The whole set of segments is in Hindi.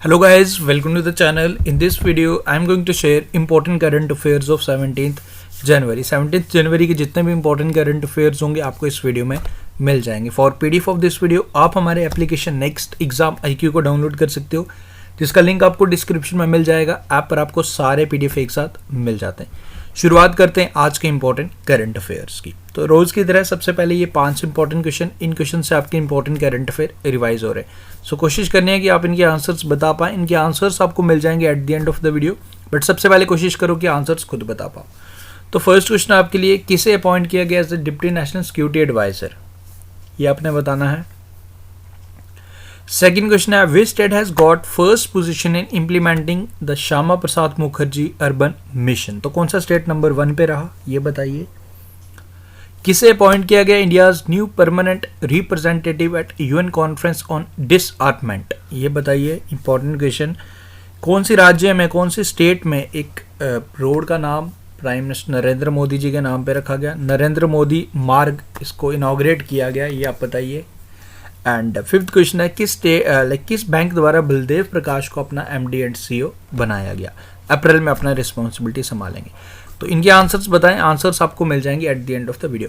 Hello guys, welcome to the channel. In this video, I am going to share important current affairs of 17th January 17th जनवरी के जितने भी इंपॉर्टेंट करंट अफेयर्स होंगे आपको इस वीडियो में मिल जाएंगे. For PDF of this video आप हमारे एप्लीकेशन नेक्स्ट एग्जाम IQ को डाउनलोड कर सकते हो, जिसका लिंक आपको डिस्क्रिप्शन में मिल जाएगा. ऐप पर आपको सारे पीडीएफ एक साथ मिल जाते हैं. शुरुआत करते हैं आज के इंपॉर्टेंट करंट अफेयर्स की. तो रोज़ की तरह सबसे पहले ये 5 इंपॉर्टेंट क्वेश्चन, इन क्वेश्चन से आपके इंपॉर्टेंट करंट अफेयर रिवाइज हो रहे हैं. सो कोशिश करनी है कि आप इनके आंसर्स बता पाएँ. इनके आंसर्स आपको मिल जाएंगे at the end of the video, but सबसे पहले कोशिश करो कि आंसर्स खुद बता पाओ. तो फर्स्ट क्वेश्चन आपके लिए, किसे अपॉइंट किया गया as the deputy national security adviser, ये आपने बताना है. सेकंड क्वेश्चन है, which state has got first position in implementing the Shyama Prasad Mukherjee urban mission. तो कौन सा स्टेट नंबर 1 पे रहा, ये बताइए. किसे अपॉइंट किया गया India's new permanent representative at UN conference on disarmament, ये बताइए. Important question. कौन सी राज्य में, कौन सी स्टेट में एक रोड का नाम प्राइम मिनिस्टर नरेंद्र मोदी जी के नाम पे रखा गया, नरेंद्र मोदी मार्ग, इसको इनॉग्रेट किया गया, ये आप बताइए. एंड फिफ्थ क्वेश्चन है, किस बैंक द्वारा बलदेव प्रकाश को अपना MD एंड CEO बनाया गया. अप्रैल में अपना रिस्पॉन्सिबिलिटी संभालेंगे. तो इनके आंसर्स बताएं. आंसर्स आपको मिल जाएंगे at the end of the video.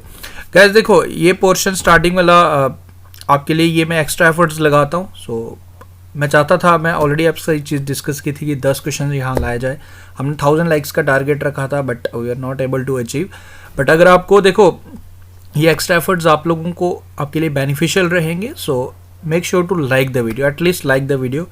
Guys देखो, ये पोर्शन स्टार्टिंग वाला आपके लिए ये मैं एक्स्ट्रा एफर्ट्स लगाता हूँ. सो मैं चाहता था, मैं ऑलरेडी आपसे ये चीज़ डिस्कस की थी कि 10 क्वेश्चन यहाँ लाया जाए. हमने 1000 लाइक्स का टारगेट रखा था, but we are not able to achieve. But अगर आपको देखो ये एक्स्ट्रा एफर्ट्स आप लोगों को आपके लिए बेनिफिशियल रहेंगे. So make sure to like the video, at least like the video.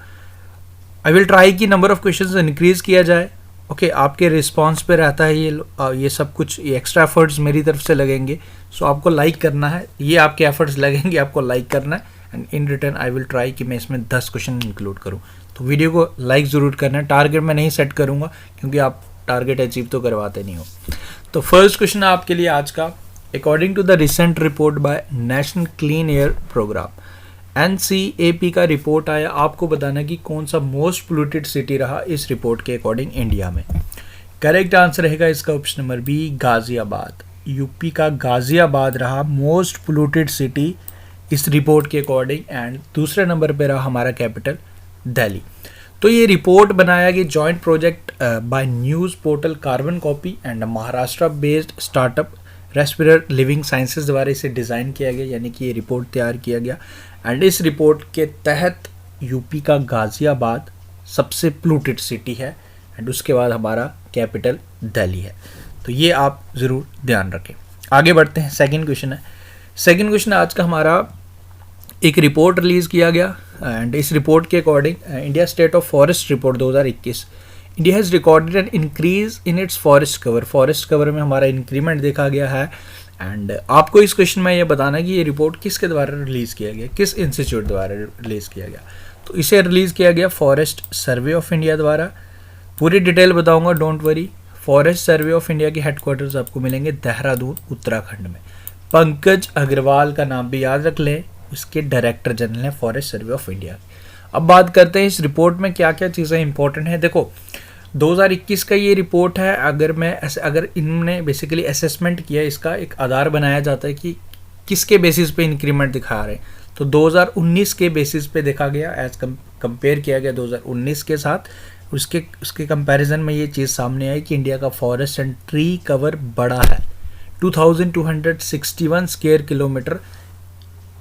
I will try कि नंबर ऑफ क्वेश्चंस इंक्रीज किया जाए. ओके, आपके रिस्पांस पे रहता है ये सब कुछ. ये एक्स्ट्रा एफर्ट्स मेरी तरफ से लगेंगे. सो आपको लाइक करना है, ये आपके एफर्ट्स लगेंगे, आपको लाइक करना है. And in return I will try कि मैं इसमें 10 क्वेश्चन इंक्लूड करूँ. तो वीडियो को लाइक ज़रूर करना है. टारगेट मैं नहीं सेट करूँगा क्योंकि आप टारगेट अचीव तो करवाते नहीं हो. तो फर्स्ट क्वेश्चन है आपके लिए आज का, according to the recent report by national clean air programme NCAP का रिपोर्ट आया. आपको बताना कि कौन सा मोस्ट पोल्यूटेड सिटी रहा इस रिपोर्ट के अकॉर्डिंग इंडिया में. करेक्ट आंसर रहेगा इसका option number B, Ghaziabad. UP का गाजियाबाद रहा मोस्ट पोल्यूटेड सिटी इस रिपोर्ट के अकॉर्डिंग. एंड दूसरे नंबर पे रहा हमारा कैपिटल दिल्ली. तो ये रिपोर्ट बनाया गया joint project by news portal carbon copy and Maharashtra based startup Respirer Living Sciences द्वारा इसे डिज़ाइन किया गया, यानी कि ये रिपोर्ट तैयार किया गया. एंड इस रिपोर्ट के तहत यूपी का गाजियाबाद सबसे पोल्यूटेड सिटी है. एंड उसके बाद हमारा कैपिटल दिल्ली है. तो ये आप ज़रूर ध्यान रखें. आगे बढ़ते हैं. सेकंड क्वेश्चन है. सेकंड क्वेश्चन आज का हमारा, एक रिपोर्ट रिलीज़ किया गया. एंड इस रिपोर्ट के according India state of forest report 2021, India has recorded an increase in its forest cover. Forest cover में हमारा इंक्रीमेंट देखा गया है. एंड आपको इस क्वेश्चन में ये बताना है कि ये रिपोर्ट किसके द्वारा रिलीज़ किया गया, किस इंस्टीट्यूट द्वारा रिलीज़ किया गया. तो इसे रिलीज़ किया गया फॉरेस्ट सर्वे ऑफ इंडिया द्वारा. पूरी डिटेल बताऊंगा, don't worry. Forest survey of India के हेडक्वार्टर्स आपको मिलेंगे देहरादून उत्तराखंड में. पंकज अग्रवाल का नाम भी याद रख लें, उसके डायरेक्टर जनरल हैं फॉरेस्ट सर्वे ऑफ इंडिया. अब बात करते हैं इस रिपोर्ट में क्या क्या चीज़ें इंपॉर्टेंट हैं. देखो 2021 का ये रिपोर्ट है. अगर इनने बेसिकली असेसमेंट किया, इसका एक आधार बनाया जाता है कि किसके बेसिस पे इंक्रीमेंट दिखा रहे हैं. तो 2019 के बेसिस पे देखा गया, एज कंपेयर किया गया 2019 के साथ. उसके कंपैरिजन में ये चीज़ सामने आई कि इंडिया का फॉरेस्ट एंड ट्री कवर बड़ा है. 2261 स्क्वायर किलोमीटर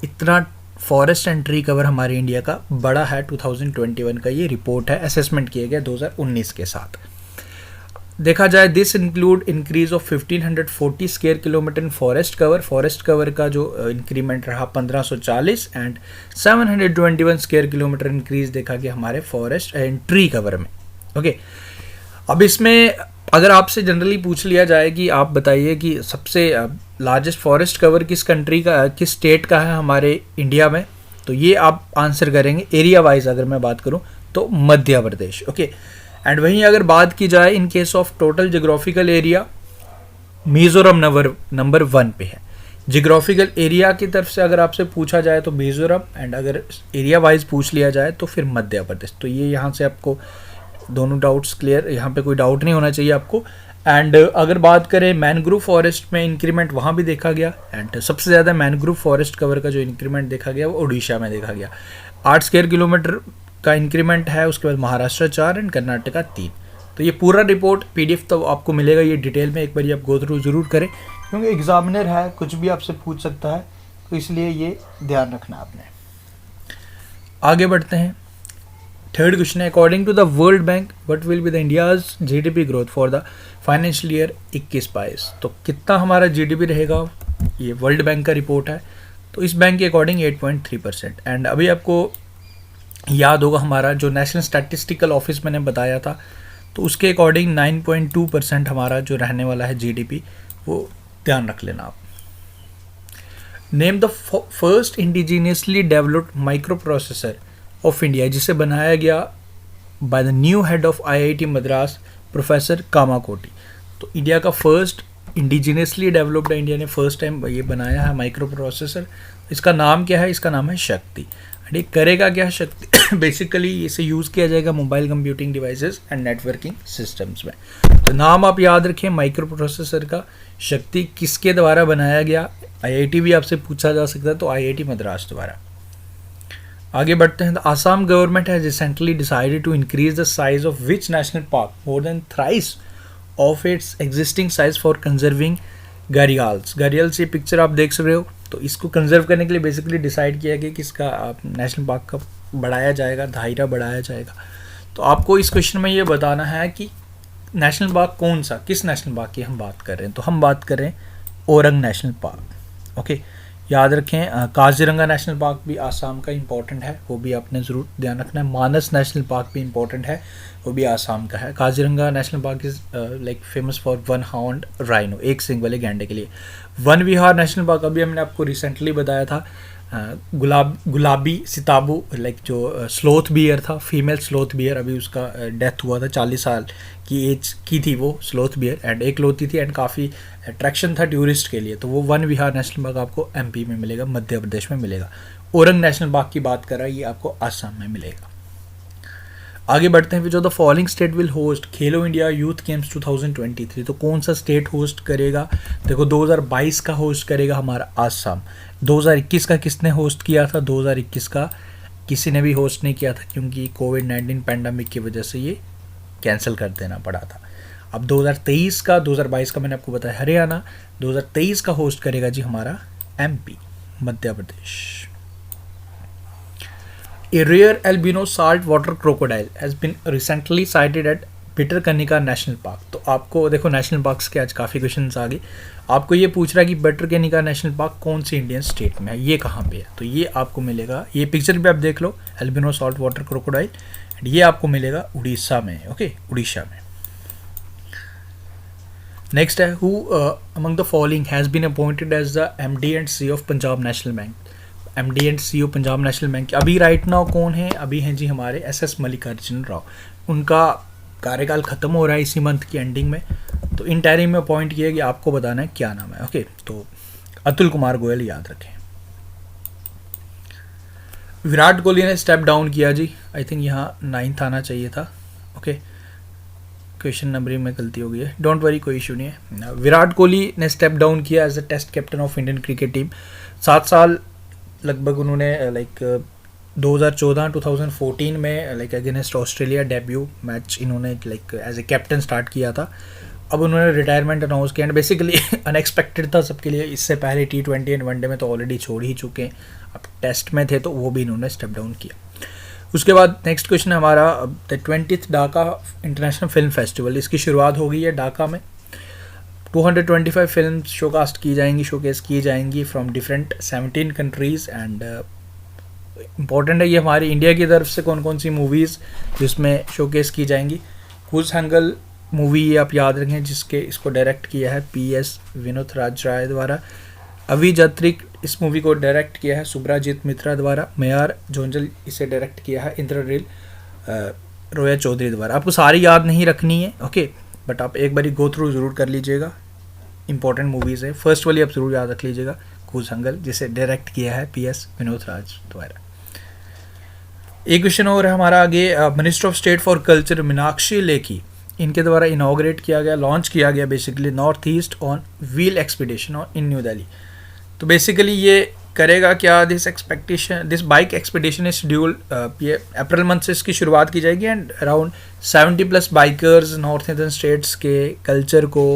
इतना फॉरेस्ट एंड ट्री कवर हमारे इंडिया का बड़ा है. 2021 का ये रिपोर्ट है, असेसमेंट किया गया 2019 के साथ. देखा जाए, this include increase of 1540 square kilometre in forest cover. Forest cover का जो इंक्रीमेंट रहा 1540 एंड 721 स्क्वायर किलोमीटर इंक्रीज देखा गया हमारे फॉरेस्ट एंड ट्री कवर में. ओके, अब इसमें अगर आपसे जनरली पूछ लिया जाए कि आप बताइए कि सबसे लार्जेस्ट फॉरेस्ट कवर किस कंट्री का, किस स्टेट का है हमारे इंडिया में, तो ये आप आंसर करेंगे एरिया वाइज. अगर मैं बात करूं तो मध्य प्रदेश. ओके, एंड वहीं अगर बात की जाए in case of total geographical area, Mizoram number 1 पे है. जियोग्राफिकल एरिया की तरफ से अगर आपसे पूछा जाए तो मिजोरम, एंड अगर एरिया वाइज पूछ लिया जाए तो फिर मध्य प्रदेश. तो ये यहाँ से आपको दोनों डाउट्स क्लियर, यहाँ पे कोई डाउट नहीं होना चाहिए आपको. एंड अगर बात करें मैनग्रोव फॉरेस्ट में इंक्रीमेंट वहाँ भी देखा गया. एंड सबसे ज़्यादा मैनग्रोव फॉरेस्ट कवर का जो इंक्रीमेंट देखा गया वो उड़ीसा में देखा गया. 8 स्क्वायर किलोमीटर का इंक्रीमेंट है, उसके बाद महाराष्ट्र 4 एंड कर्नाटका 3। तो ये पूरा रिपोर्ट PDF तो आपको मिलेगा, ये डिटेल में एक बार आप गो थ्रू ज़रूर करें, क्योंकि एग्जामिनर है, कुछ भी आपसे पूछ सकता है, तो इसलिए ये ध्यान रखना आपने। आगे बढ़ते हैं। थर्ड क्वेश्चन है, according to the World Bank what will be the India's GDP growth for the financial year 21-22। तो कितना हमारा GDP रहेगा, ये वर्ल्ड बैंक का रिपोर्ट है। तो इस बैंक के अकॉर्डिंग 8.3%। एंड अभी आपको याद होगा हमारा जो नेशनल स्टैटिस्टिकल ऑफिस मैंने बताया था, तो उसके अकॉर्डिंग 9.2% हमारा जो रहने वाला है GDP, वो ध्यान रख लेना आप। Name the first indigenously developed micro processor of India, जिसे बनाया गया by the new head of IIT Madras professor Kamakoti. तो इंडिया का फर्स्ट इंडिजीनियसली डेवलप्ड, इंडिया ने फर्स्ट टाइम ये बनाया है माइक्रो प्रोसेसर। इसका नाम क्या है, इसका नाम है शक्ति। एंड ये करेगा क्या शक्ति, बेसिकली इसे यूज़ किया जाएगा mobile computing devices and networking systems में। तो नाम आप याद रखें माइक्रो प्रोसेसर का, शक्ति किसके द्वारा बनाया गया, IIT भी आपसे पूछा जा सकता है, तो IIT मद्रास द्वारा। आगे बढ़ते हैं। Assam government has recently decided to increase the size of which national park more than thrice of its existing size for conserving gharials. Gharials ये पिक्चर आप देख रहे हो, तो इसको कंजर्व करने के लिए बेसिकली डिसाइड किया गया कि इसका नेशनल पार्क का बढ़ाया जाएगा, दायरा बढ़ाया जाएगा। तो आपको इस क्वेश्चन में ये बताना है कि नेशनल पार्क कौन सा, किस नेशनल पार्क की हम बात कर रहे हैं। तो हम बात कर रहे हैं ओरंग नेशनल पार्क। ओके, याद रखें काजीरंगा नेशनल पार्क भी आसाम का इंपॉर्टेंट है, वो भी आपने ज़रूर ध्यान रखना है। मानस नेशनल पार्क भी इंपॉर्टेंट है, वो भी आसाम का है। Kaziranga national park is like famous for one horned rhino, एक सिंग वाले गैंडे के लिए। वन विहार नेशनल पार्क अभी हमने आपको रिसेंटली बताया था, गुलाबी सिताबू लाइक जो स्लोथ बियर था, फीमेल स्लोथ बियर, अभी उसका डेथ हुआ था, 40 साल की एज की थी वो स्लोथ बियर, एंड एक लोती थी एंड काफ़ी अट्रैक्शन था टूरिस्ट के लिए। तो वो वन विहार नेशनल पार्क आपको MP में मिलेगा, मध्य प्रदेश में मिलेगा। ओरंग नेशनल पार्क की बात कर रहा है, ये आपको आसाम में मिलेगा। आगे बढ़ते हैं। जो the following state will host Khelo India youth games 2023। तो कौन सा स्टेट होस्ट करेगा, देखो 2022 का होस्ट करेगा हमारा आसाम। 2021 का किसने होस्ट किया था, 2021 का किसी ने भी होस्ट नहीं किया था, क्योंकि कोविड-19 पैंडमिक की वजह से ये कैंसिल कर देना पड़ा था। अब 2023 का, 2022 का मैंने आपको बताया हरियाणा, 2023 का होस्ट करेगा जी हमारा MP, Madhya Pradesh. A rare albino saltwater crocodile has been recently sighted at Bhitarkanika national park. तो आपको देखो नेशनल पार्क्स के आज काफ़ी क्वेश्चंस आ गए। आपको ये पूछ रहा है कि भितरकनिका नेशनल पार्क कौन सी इंडियन स्टेट में है, ये कहाँ पे है। तो ये आपको मिलेगा, ये पिक्चर पे आप देख लो, एल्बिनो सॉल्ट वाटर क्रोकोडाइल, ये आपको मिलेगा उड़ीसा में। ओके, उड़ीसा में। नेक्स्ट है, who among the following has been appointed as the MD and CEO of Punjab National Bank. MD and CEO Punjab National Bank अभी राइट नाउ कौन है, अभी हैं जी हमारे SS मल्लिकार्जुन राव। उनका कार्यकाल खत्म हो रहा है इसी मंथ की एंडिंग में, तो इन टाइम में अपॉइंट किया कि आपको बताना है क्या नाम है। ओके, तो अतुल कुमार गोयल याद रखें। विराट कोहली ने स्टेप डाउन किया जी, आई थिंक यहाँ 9th आना चाहिए था। ओके, क्वेश्चन नंबरिंग में गलती हो गई है, डोंट वरी, कोई इशू नहीं है। विराट कोहली ने स्टेप डाउन किया as a test captain of Indian cricket team. 7 साल लगभग उन्होंने लाइक 2014 में like against Australia debut match इन्होंने like as a captain start किया था। अब उन्होंने रिटायरमेंट अनाउंस किया एंड बेसिकली अनएक्सपेक्टेड था सबके लिए। इससे पहले T20 एंड वनडे में तो ऑलरेडी छोड़ ही चुके हैं, अब टेस्ट में थे तो वो भी इन्होंने स्टेप डाउन किया। उसके बाद नेक्स्ट क्वेश्चन है हमारा, the 20th Dhaka international film festival, इसकी शुरुआत हो गई है ढाका में। 225 फिल्म शोकास्ट की जाएंगी, शोकेस की जाएंगी from different 17 countries. And important है ये हमारी इंडिया की तरफ से कौन कौन सी मूवीज़ जिसमें शोकेस की जाएंगी। कुछ हंगल मूवी ये आप याद रखें, जिसके इसको डायरेक्ट किया है PS विनोद राज राय द्वारा। अभी जत्रिक इस मूवी को डायरेक्ट किया है सुब्राजीत मित्रा द्वारा। मयार जोंजल इसे डायरेक्ट किया है इंद्रनील रोया चौधरी द्वारा। आपको सारी याद नहीं रखनी है, ओके, बट आप एक बारी गो थ्रू ज़रूर कर लीजिएगा, इंपॉर्टेंट मूवीज़ है। फर्स्ट वाली आप ज़रूर याद रख लीजिएगा, कुछ हंगल, जिसे डायरेक्ट किया है PS विनोद राज द्वारा। एक क्वेश्चन और है हमारा आगे, minister of state for culture Meenakshi Lekhi, इनके द्वारा इनाग्रेट किया गया, लॉन्च किया गया basically north east on wheel expedition in new Delhi. तो बेसिकली ये करेगा क्या? This bike expedition is schedule, ये अप्रैल मंथ से इसकी शुरुआत की जाएगी and around 70+ bikers north eastern states के कल्चर को,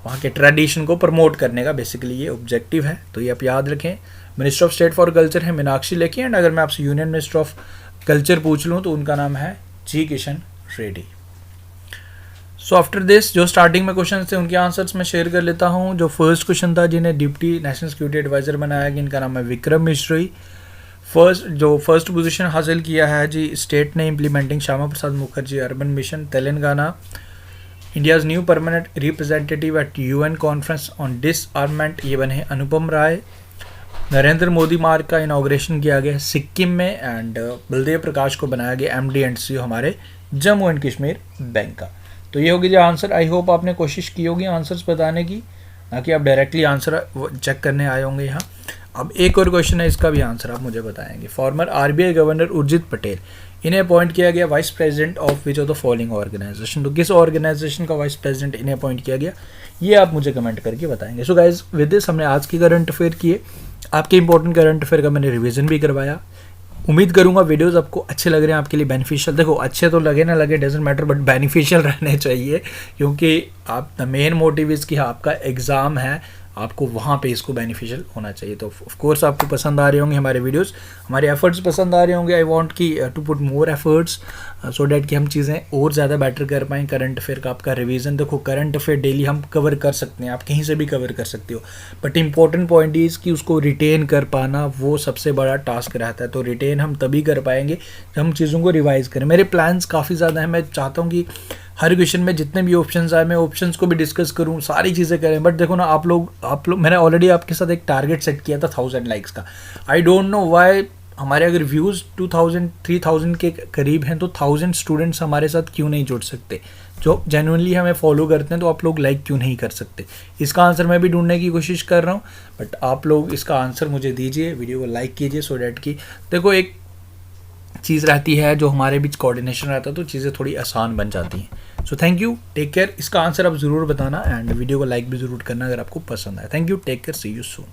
वहाँ के ट्रेडिशन को प्रमोट करने का बेसिकली ये ऑब्जेक्टिव है। तो ये आप याद रखें। Minister of state for culture है मीनाक्षी लेखी, एंड अगर मैं आपसे यूनियन मिनिस्टर ऑफ कल्चर पूछ लूँ तो उनका नाम है G Kishan Reddy. So after this जो स्टार्टिंग में क्वेश्चन थे उनके आंसर्स मैं शेयर कर लेता हूँ। जो फर्स्ट क्वेश्चन था, जिन्हें डिप्टी नेशनल सिक्योरिटी एडवाइजर बनाया गया, इनका नाम है विक्रम मिश्री। फर्स्ट पोजीशन हासिल किया है जी स्टेट ने implementing Shyama Prasad Mukherjee urban mission Telangana. India's new permanent representative at UN conference on disarmament, ये बने अनुपम राय। नरेंद्र मोदी मार्ग का इनाग्रेशन किया गया सिक्किम में, एंड बलदेव प्रकाश को बनाया गया MD एंड CEO हमारे जम्मू एंड कश्मीर बैंक का। तो ये होगी जो आंसर। आई होप आपने कोशिश की होगी आंसर्स बताने की, ना कि आप डायरेक्टली आंसर चेक करने आए होंगे यहाँ। अब एक और क्वेश्चन है, इसका भी आंसर आप मुझे बताएंगे। Former RBI governor Urjit Patel, इन्हें अपॉइंट किया गया vice president of which of the following organisation. तो किस ऑर्गेनाइजेशन का वाइस प्रेसिडेंट इन्हें अपॉइंट किया गया, ये आप मुझे कमेंट करके बताएंगे। सो गाइज विद दिस हमने आज की करंट अफेयर किए, आपके इंपॉर्टेंट करंट अफेयर का मैंने रिवीजन भी करवाया। उम्मीद करूंगा वीडियोस आपको अच्छे लग रहे हैं, आपके लिए बेनिफिशियल। देखो अच्छे तो लगे ना लगे डजेंट मैटर, बट बेनिफिशियल रहने चाहिए, क्योंकि आप द मेन मोटिव इज़ कि आपका एग्ज़ाम है, आपको वहाँ पे इसको बेनिफिशियल होना चाहिए। तो ऑफ कोर्स आपको पसंद आ रहे होंगे हमारे वीडियोस, हमारे एफर्ट्स पसंद आ रहे होंगे। आई वांट कि to put more efforts so that कि हम चीज़ें और ज़्यादा बेटर कर पाएँ। करंट अफेयर का आपका रिवीजन, देखो करंट अफेयर डेली हम कवर कर सकते हैं, आप कहीं से भी कवर कर सकते हो, बट इंपॉर्टेंट पॉइंट इज़ कि उसको रिटेन कर पाना वो सबसे बड़ा टास्क रहता है। तो रिटेन हम तभी कर पाएंगे जब हम चीज़ों को रिवाइज़ करें। मेरे प्लान्स काफ़ी ज़्यादा हैं, मैं चाहता हूँ कि हर क्वेश्चन में जितने भी ऑप्शंस आए मैं ऑप्शंस को भी डिस्कस करूं, सारी चीज़ें करें। बट देखो ना आप लोग मैंने ऑलरेडी आपके साथ एक टारगेट सेट किया था 1000 लाइक्स का। आई डोंट नो व्हाई हमारे अगर व्यूज़ 2000 3000 के करीब हैं तो 1000 स्टूडेंट्स हमारे साथ क्यों नहीं जुड़ सकते, जो जेन्युइनली हमें फॉलो करते हैं। तो आप लोग लाइक क्यों नहीं कर सकते, इसका आंसर मैं भी ढूंढने की कोशिश कर रहा हूँ। बट आप लोग इसका आंसर मुझे दीजिए, वीडियो को लाइक कीजिए, सो डैट कि देखो एक चीज़ रहती है जो हमारे बीच कोऑर्डिनेशन रहता है तो चीज़ें थोड़ी आसान बन जाती हैं। So thank you, take care. इसका आंसर आप ज़रूर बताना एंड वीडियो को लाइक भी ज़रूर करना अगर आपको पसंद आए। Thank you, take care, see you soon.